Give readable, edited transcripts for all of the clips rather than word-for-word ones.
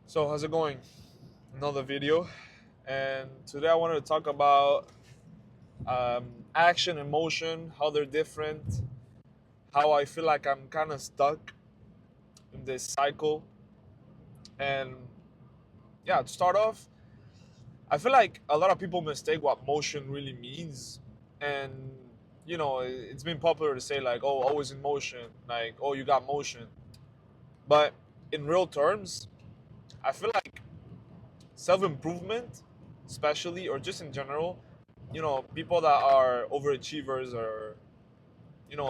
So how's it going? Another video, and today I wanted to talk about action and motion, how they're different, how I feel like I'm kind of stuck in this cycle, and yeah, to start off, I feel like a lot of people mistake what motion really means, and it's been popular to say like, oh, always in motion, like, oh, you got motion, but in real terms, I feel like self improvement, especially, or just in general, people that are overachievers or,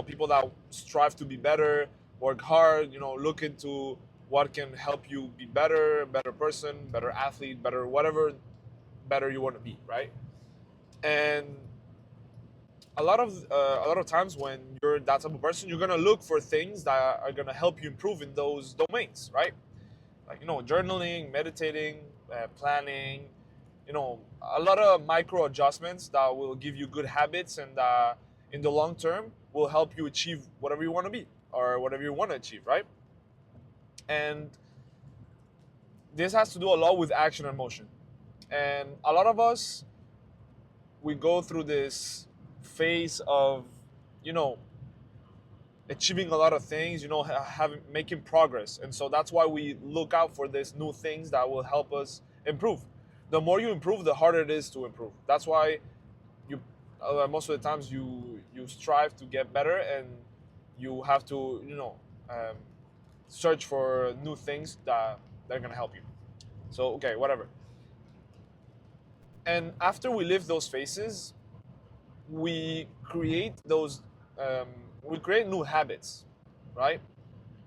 people that strive to be better, work hard, look into what can help you be better, better person, better athlete, better whatever better you want to be, right? And a lot of times when you're that type of person, you're gonna look for things that are gonna help you improve in those domains, right? Like journaling, meditating, planning, a lot of micro adjustments that will give you good habits and in the long term will help you achieve whatever you want to be or whatever you want to achieve, right? And this has to do a lot with action and motion. And a lot of us, we go through this phase of, you know, achieving a lot of things, having making progress. And so that's why we look out for these new things that will help us improve. The more you improve, the harder it is to improve. That's why you most of the times you strive to get better, and you have to um, search for new things that are gonna help you. So okay, whatever. And after we live those phases, we create those um, we create new habits, right?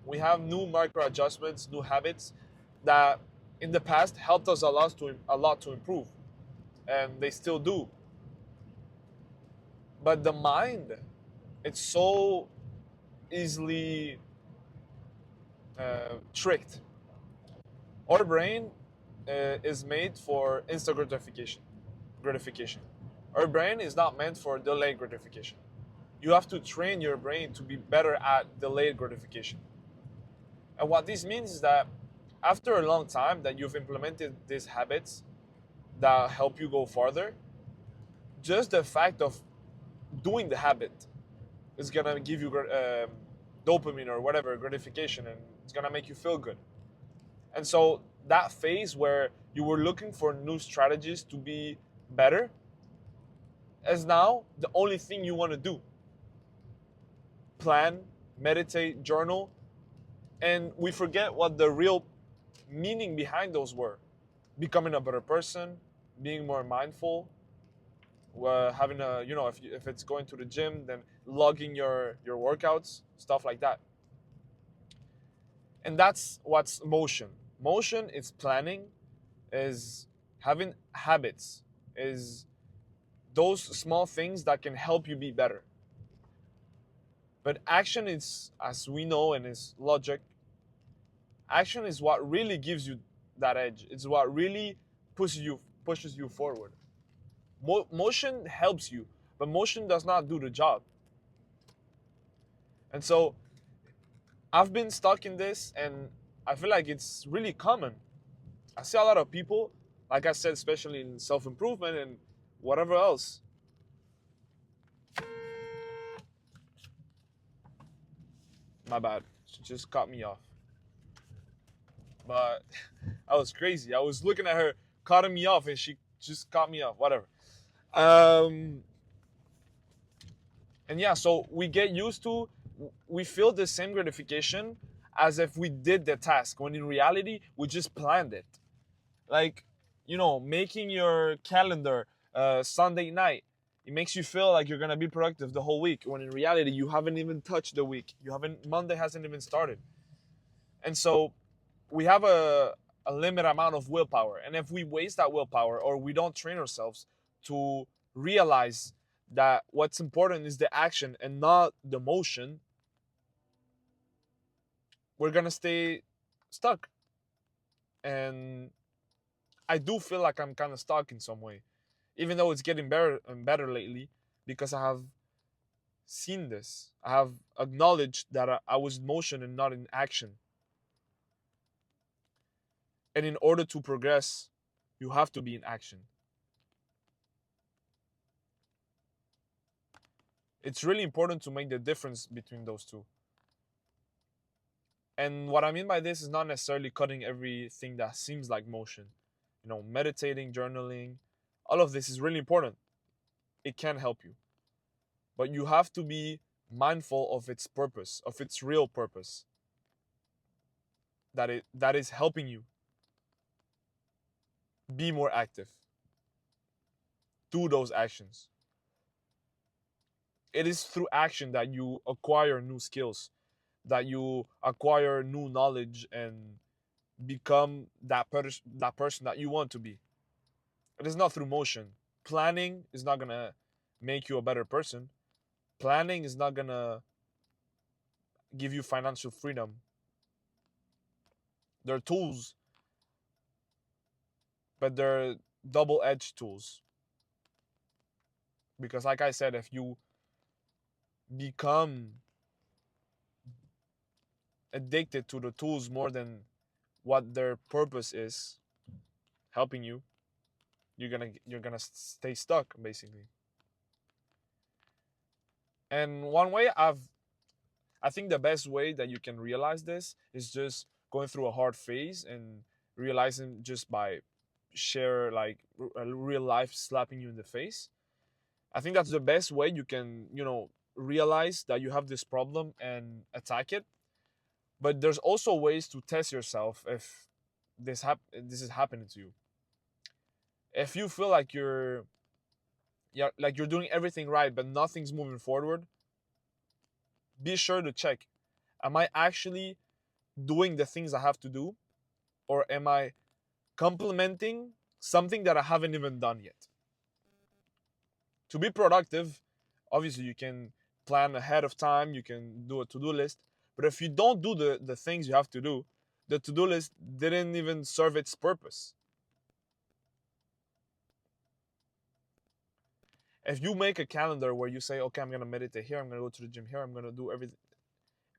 We have new micro adjustments, new habits that in the past helped us a lot to improve, and they still do. But the mind, it's so easily tricked. Our brain is made for instant gratification. Gratification. Our brain is not meant for delayed gratification. You have to train your brain to be better at delayed gratification. And what this means is that after a long time that you've implemented these habits that help you go farther, just the fact of doing the habit is gonna give you dopamine or whatever gratification, and it's gonna make you feel good. And so that phase where you were looking for new strategies to be better is now the only thing you want to do. Plan, meditate, journal, and we forget what the real meaning behind those were. Becoming a better person, being more mindful, having a, if it's going to the gym, then logging your workouts, stuff like that. And that's what's motion. Motion is planning, is having habits, is those small things that can help you be better. But action is, as we know, and is logic, action is what really gives you that edge. It's what really pushes you forward. Motion helps you, but motion does not do the job. And so I've been stuck in this, and I feel like it's really common. I see a lot of people, like I said, especially in self improvement and whatever else. My bad. She just cut me off. But I was crazy. I was looking at her cutting me off, and she just cut me off. Whatever. Um, and yeah, so we get used to, we feel the same gratification as if we did the task, when in reality, we just planned it. Like, making your calendar Sunday night, it makes you feel like you're gonna be productive the whole week, when in reality, you haven't even touched the week. Monday hasn't even started. And so we have a limited amount of willpower. And if we waste that willpower, or we don't train ourselves to realize that what's important is the action and not the motion, we're going to stay stuck. And I do feel like I'm kind of stuck in some way, even though it's getting better and better lately, because I have seen this. I have acknowledged that I was in motion and not in action. And in order to progress, you have to be in action. It's really important to make the difference between those two. And what I mean by this is not necessarily cutting everything that seems like motion. Meditating, journaling, all of this is really important. It can help you. But you have to be mindful of its purpose, of its real purpose. That is helping you be more active. Do those actions. It is through action that you acquire new skills, that you acquire new knowledge and become that person that you want to be. It is not through motion. Planning is not gonna make you a better person. Planning is not gonna give you financial freedom. They're tools, but they're double-edged tools. Because like I said, if you become addicted to the tools more than what their purpose is, helping you, you're gonna stay stuck basically. And one way I think the best way that you can realize this is just going through a hard phase and realizing just by like a real life slapping you in the face. I think that's the best way you can, realize that you have this problem and attack it. But there's also ways to test yourself if this is happening to you. If you feel like you're doing everything right but nothing's moving forward, be sure to check. Am I actually doing the things I have to do? Or am I complementing something that I haven't even done yet? To be productive, obviously you can plan ahead of time, you can do a to-do list. But if you don't do the things you have to do, the to-do list didn't even serve its purpose. If you make a calendar where you say, okay, I'm going to meditate here, I'm going to go to the gym here, I'm going to do everything,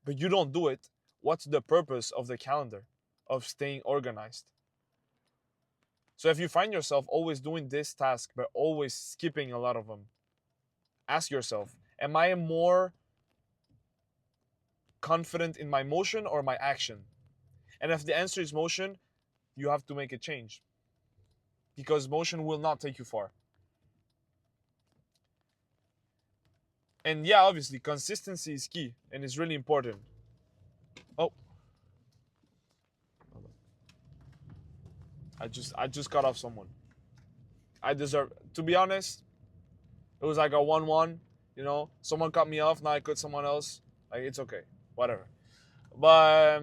but you don't do it, what's the purpose of the calendar, of staying organized? So if you find yourself always doing this task, but always skipping a lot of them, ask yourself, am I more confident in my motion or my action? And if the answer is motion, you have to make a change. Because motion will not take you far. And yeah, obviously, consistency is key and it's really important. Oh. I just cut off someone. I deserve, to be honest, it was like a 1-1, someone cut me off, now I cut someone else. Like, it's okay. Whatever. But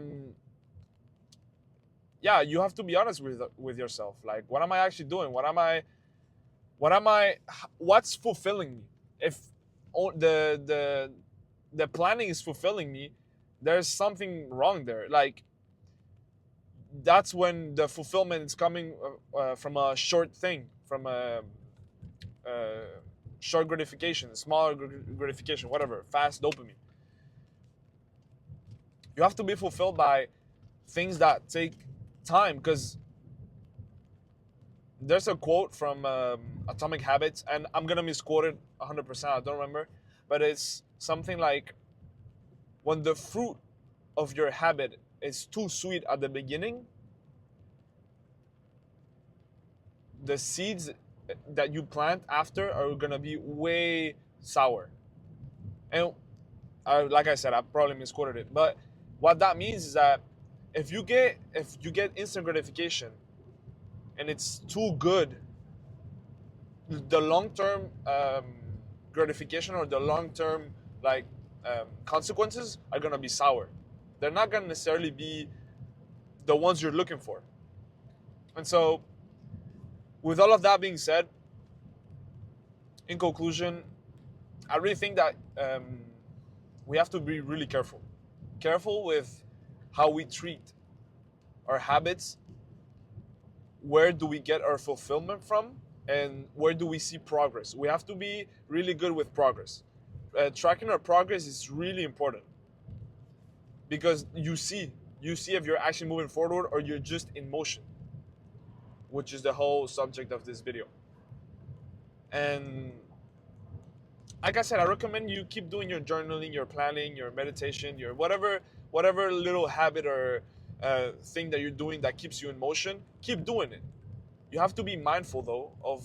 yeah, you have to be honest with yourself. Like, what am I actually doing? What's fulfilling me? If the planning is fulfilling me, there's something wrong there. Like, that's when the fulfillment is coming from a short thing, from a short gratification, small gratification, whatever, fast dopamine. You have to be fulfilled by things that take time, because there's a quote from Atomic Habits, and I'm gonna misquote it 100%. I don't remember, but it's something like, when the fruit of your habit is too sweet at the beginning, the seeds that you plant after are gonna be way sour. And like I said, I probably misquoted it, but what that means is that if you get instant gratification and it's too good, the long-term gratification or the long-term consequences are gonna be sour. They're not gonna necessarily be the ones you're looking for. And so, with all of that being said, in conclusion, I really think that we have to be really careful with how we treat our habits. Where do we get our fulfillment from, and where do we see progress? We have to be really good with progress. Tracking our progress is really important, because you see if you're actually moving forward or you're just in motion. which is the whole subject of this video. And like I said, I recommend you keep doing your journaling, your planning, your meditation, your whatever little habit or thing that you're doing that keeps you in motion. Keep doing it. You have to be mindful though of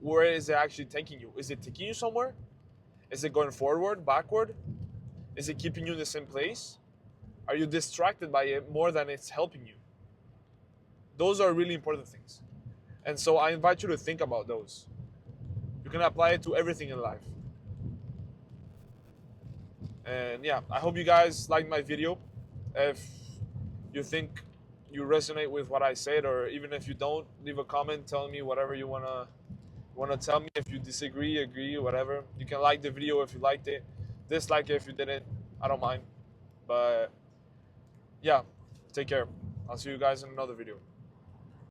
where is it actually taking you. Is it taking you somewhere? Is it going forward, backward? Is it keeping you in the same place? Are you distracted by it more than it's helping you? Those are really important things. And so I invite you to think about those. You can apply it to everything in life. And yeah, I hope you guys liked my video. If you think you resonate with what I said, or even if you don't, leave a comment, tell me whatever you wanna tell me. If you disagree, agree, whatever. You can like the video if you liked it, dislike it if you didn't. I don't mind. But yeah, take care. I'll see you guys in another video.